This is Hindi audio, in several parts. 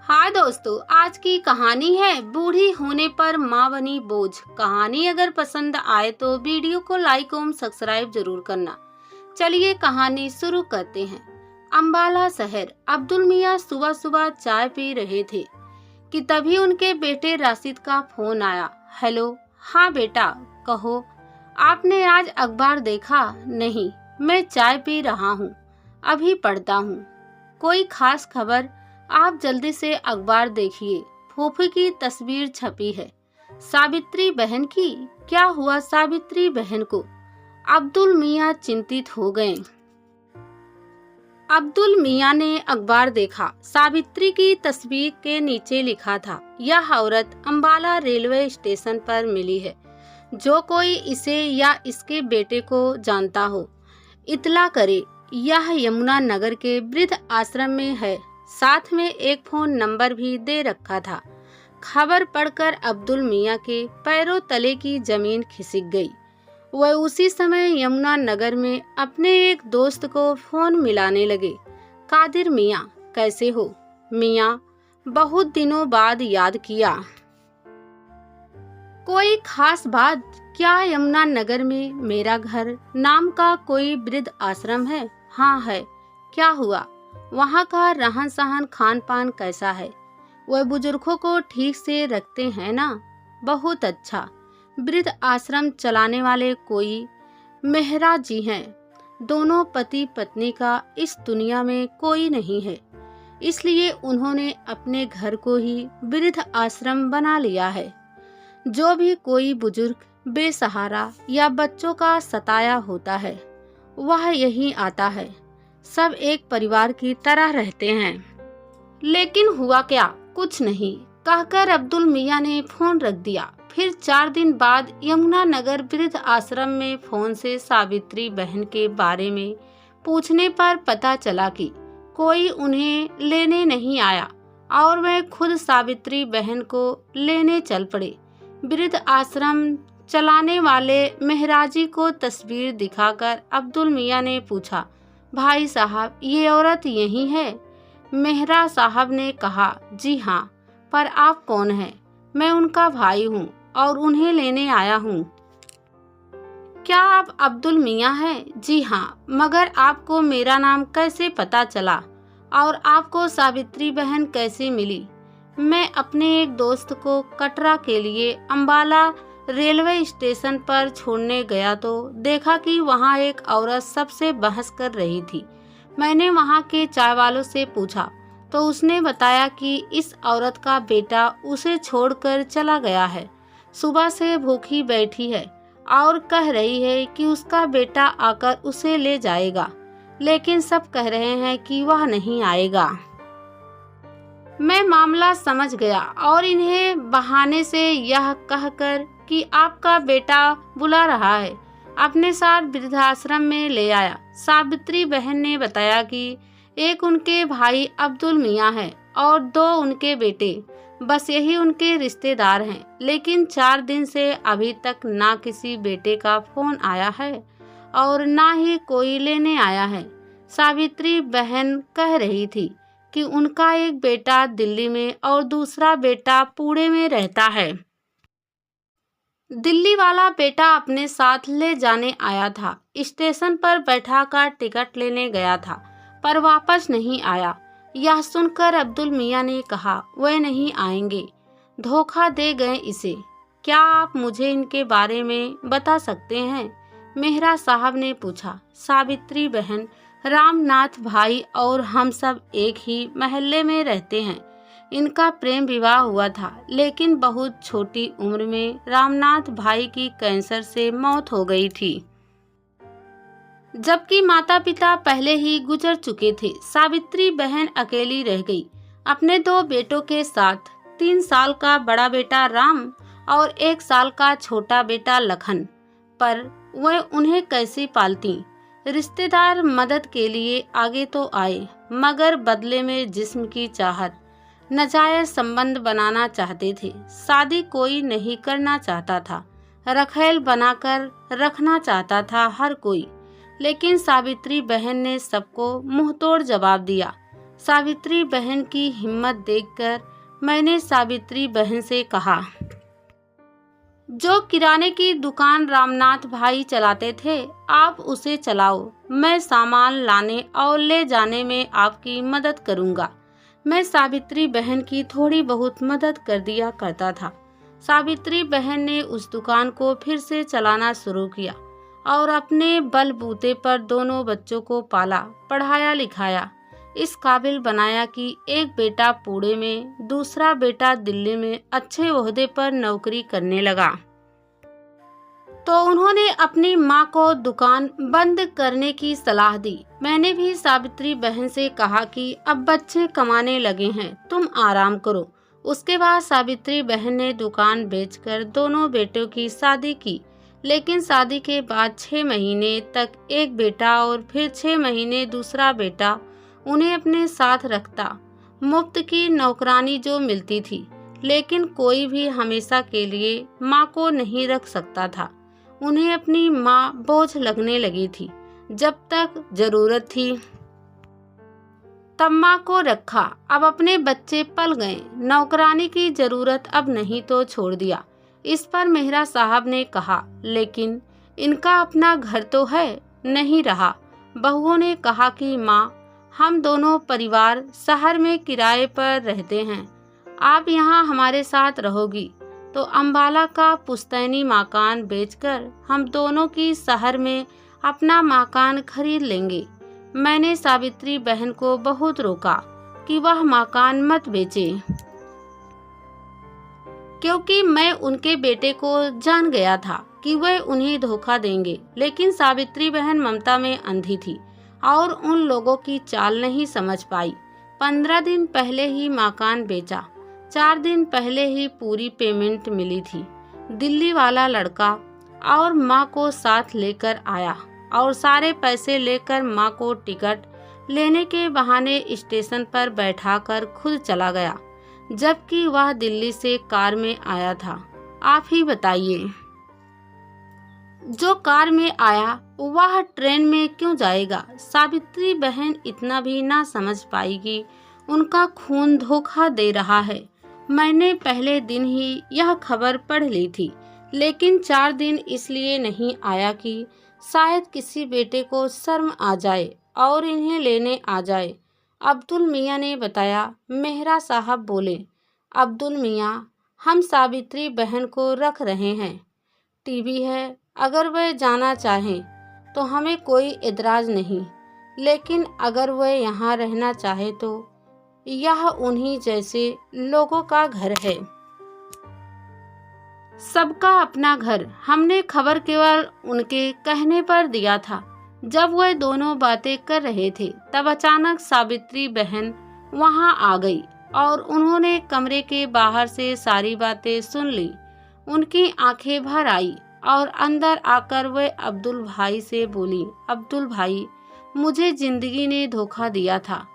हाँ दोस्तों, आज की कहानी है बूढ़ी होने पर माँ बनी बोझ। कहानी अगर पसंद आए तो वीडियो को लाइक और सब्सक्राइब जरूर करना। चलिए कहानी शुरू करते हैं। अम्बाला शहर। अब्दुल मियाँ सुबह सुबह चाय पी रहे थे कि तभी उनके बेटे राशिद का फोन आया। हेलो। हाँ बेटा, कहो। आपने आज अखबार देखा? नहीं, मैं चाय पी रहा हूँ, अभी पढ़ता हूँ। कोई खास खबर? आप जल्दी से अखबार देखिए, फूफी की तस्वीर छपी है, सावित्री बहन की। क्या हुआ सावित्री बहन को? अब्दुल मियाँ चिंतित हो गए। अब्दुल मियाँ ने अखबार देखा। सावित्री की तस्वीर के नीचे लिखा था, यह औरत अम्बाला रेलवे स्टेशन पर मिली है। जो कोई इसे या इसके बेटे को जानता हो, इतला करे। यह यमुना नगर के वृद्ध आश्रम में है। साथ में एक फोन नंबर भी दे रखा था। खबर पढ़कर अब्दुल मियाँ के पैरों तले की जमीन खिसक गई। वह उसी समय यमुना नगर में अपने एक दोस्त को फोन मिलाने लगे। कादिर मियाँ, कैसे हो? मियाँ, बहुत दिनों बाद याद किया। कोई खास बात? क्या यमुना नगर में मेरा घर नाम का कोई वृद्ध आश्रम है? हाँ है। क्या हुआ? वहाँ का रहन सहन खान पान कैसा है? वह बुजुर्गों को ठीक से रखते हैं ना? बहुत अच्छा। वृद्ध आश्रम चलाने वाले कोई मेहरा जी हैं। दोनों पति पत्नी का इस दुनिया में कोई नहीं है, इसलिए उन्होंने अपने घर को ही वृद्ध आश्रम बना लिया है। जो भी कोई बुजुर्ग बेसहारा या बच्चों का सताया होता है, वह यहीं आता है। सब एक परिवार की तरह रहते हैं। लेकिन हुआ क्या? कुछ नहीं, कहकर अब्दुल मियाँ ने फोन रख दिया। फिर 4 दिन बाद यमुना नगर वृद्ध आश्रम में फोन से सावित्री बहन के बारे में पूछने पर पता चला कि कोई उन्हें लेने नहीं आया और वह खुद सावित्री बहन को लेने चल पड़े। वृद्ध आश्रम चलाने वाले मेहराजी को तस्वीर दिखाकर अब्दुल मियाँ ने पूछा, भाई साहब, ये औरत यही है? मेहरा साहब ने कहा, जी हाँ, पर आप कौन हैं? मैं उनका भाई हूँ और उन्हें लेने आया हूँ। क्या आप अब्दुल मियाँ हैं? जी हाँ, मगर आपको मेरा नाम कैसे पता चला और आपको सावित्री बहन कैसे मिली? मैं अपने एक दोस्त को कटरा के लिए अम्बाला रेलवे स्टेशन पर छोड़ने गया तो देखा कि वहाँ एक औरत सबसे बहस कर रही थी। मैंने वहाँ के चाय वालों से पूछा तो उसने बताया कि इस औरत का बेटा उसे छोड़कर चला गया है। सुबह से भूखी बैठी है और कह रही है कि उसका बेटा आकर उसे ले जाएगा, लेकिन सब कह रहे हैं कि वह नहीं आएगा। मैं मामला समझ गया और इन्हें बहाने से यह कहकर कि आपका बेटा बुला रहा है, अपने साथ वृद्धाश्रम में ले आया। सावित्री बहन ने बताया कि एक उनके भाई अब्दुल मियाँ है और 2 उनके बेटे, बस यही उनके रिश्तेदार हैं। लेकिन 4 दिन से अभी तक ना किसी बेटे का फोन आया है और ना ही कोई लेने आया है। सावित्री बहन कह रही थी कि उनका एक बेटा दिल्ली में और दूसरा बेटा पुणे में रहता है। दिल्ली वाला बेटा अपने साथ ले जाने आया था। स्टेशन पर बैठाकर टिकट लेने गया था, पर वापस नहीं आया। यह सुनकर अब्दुल मियाँ ने कहा, वे नहीं आएंगे, धोखा दे गए इसे। क्या आप मुझे इनके बारे में बता सकते हैं? मेहरा साहब ने पूछा। सावित्री बहन, रामनाथ भाई और हम सब एक ही महल्ले में रहते हैं। इनका प्रेम विवाह हुआ था, लेकिन बहुत छोटी उम्र में रामनाथ भाई की कैंसर से मौत हो गई थी, जबकि माता पिता पहले ही गुजर चुके थे। सावित्री बहन अकेली रह गई अपने 2 बेटों के साथ, 3 साल का बड़ा बेटा राम और 1 साल का छोटा बेटा लखन। पर वह उन्हें कैसे पालती? रिश्तेदार मदद के लिए आगे तो आए, मगर बदले में जिस्म की चाहत, नाजायज संबंध बनाना चाहते थे। शादी कोई नहीं करना चाहता था, रखेल बनाकर रखना चाहता था हर कोई। लेकिन सावित्री बहन ने सबको मुंहतोड़ जवाब दिया। सावित्री बहन की हिम्मत देखकर मैंने सावित्री बहन से कहा, जो किराने की दुकान रामनाथ भाई चलाते थे, आप उसे चलाओ। मैं सामान लाने और ले जाने में आपकी मदद करूंगा। मैं सावित्री बहन की थोड़ी बहुत मदद कर दिया करता था। सावित्री बहन ने उस दुकान को फिर से चलाना शुरू किया और अपने बलबूते पर दोनों बच्चों को पाला, पढ़ाया लिखाया, इस काबिल बनाया कि एक बेटा पुणे में, दूसरा बेटा दिल्ली में अच्छे ओहदे पर नौकरी करने लगा। तो उन्होंने अपनी माँ को दुकान बंद करने की सलाह दी। मैंने भी सावित्री बहन से कहा कि अब बच्चे कमाने लगे हैं, तुम आराम करो। उसके बाद सावित्री बहन ने दुकान बेचकर दोनों बेटों की शादी की, लेकिन शादी के बाद 6 महीने तक एक बेटा और फिर 6 महीने दूसरा बेटा उन्हें अपने साथ रखता। मुफ्त की नौकरानी जो मिलती थी, लेकिन कोई भी हमेशा के लिए माँ को नहीं रख सकता था। उन्हें अपनी माँ बोझ लगने लगी थी। जब तक जरूरत थी तब माँ को रखा, अब अपने बच्चे पल गए, नौकरानी की जरूरत अब नहीं तो छोड़ दिया। इस पर मेहरा साहब ने कहा, लेकिन इनका अपना घर तो है, नहीं रहा। बहुओं ने कहा कि माँ, हम दोनों परिवार शहर में किराए पर रहते हैं, आप यहाँ हमारे साथ रहोगी तो अंबाला का पुश्तैनी मकान बेचकर हम दोनों की शहर में अपना मकान खरीद लेंगे। मैंने सावित्री बहन को बहुत रोका कि वह मकान मत बेचे, क्योंकि मैं उनके बेटे को जान गया था कि वह उन्हें धोखा देंगे। लेकिन सावित्री बहन ममता में अंधी थी और उन लोगों की चाल नहीं समझ पाई। 15 दिन पहले ही मकान बेचा, 4 दिन पहले ही पूरी पेमेंट मिली थी। दिल्ली वाला लड़का और माँ को साथ लेकर आया और सारे पैसे लेकर माँ को टिकट लेने के बहाने स्टेशन पर बैठाकर खुद चला गया, जबकि वह दिल्ली से कार में आया था। आप ही बताइए, जो कार में आया वह ट्रेन में क्यों जाएगा? सावित्री बहन इतना भी ना समझ पाई कि उनका खून धोखा दे रहा है। मैंने पहले दिन ही यह खबर पढ़ ली थी, लेकिन 4 दिन इसलिए नहीं आया कि शायद किसी बेटे को शर्म आ जाए और इन्हें लेने आ जाए। अब्दुल मियाँ ने बताया। मेहरा साहब बोले, अब्दुल मियाँ, हम सावित्री बहन को रख रहे हैं, टीवी है, अगर वह जाना चाहें तो हमें कोई एतराज़ नहीं, लेकिन अगर वह यहाँ रहना चाहे तो यह उन्हीं जैसे लोगों का घर है, सबका अपना घर। हमने खबर केवल उनके कहने पर दिया था। जब वह दोनों बातें कर रहे थे तब अचानक सावित्री बहन वहां आ गई और उन्होंने कमरे के बाहर से सारी बातें सुन ली। उनकी आंखें भर आई और अंदर आकर वह अब्दुल भाई से बोली, अब्दुल भाई, मुझे जिंदगी ने धोखा दिया था,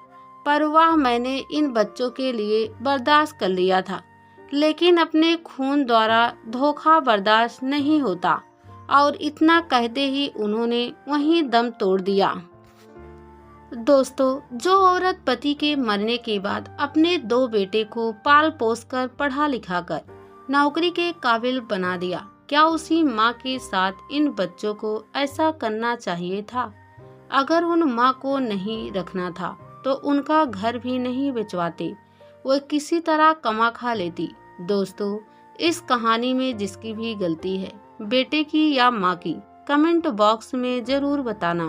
पर वह मैंने इन बच्चों के लिए बर्दाश्त कर लिया था, लेकिन अपने खून द्वारा धोखा बर्दाश्त नहीं होता। और इतना कहते ही उन्होंने वहीं दम तोड़ दिया। दोस्तों, जो औरत पति के मरने के बाद अपने 2 बेटे को पाल पोस कर पढ़ा लिखा कर नौकरी के काबिल बना दिया, क्या उसी माँ के साथ इन बच्चों को ऐसा करना चाहिए था? अगर उन माँ को नहीं रखना था तो उनका घर भी नहीं बेचवाते, वो किसी तरह कमा खा लेती। दोस्तों, इस कहानी में जिसकी भी गलती है, बेटे की या माँ की, कमेंट बॉक्स में जरूर बताना।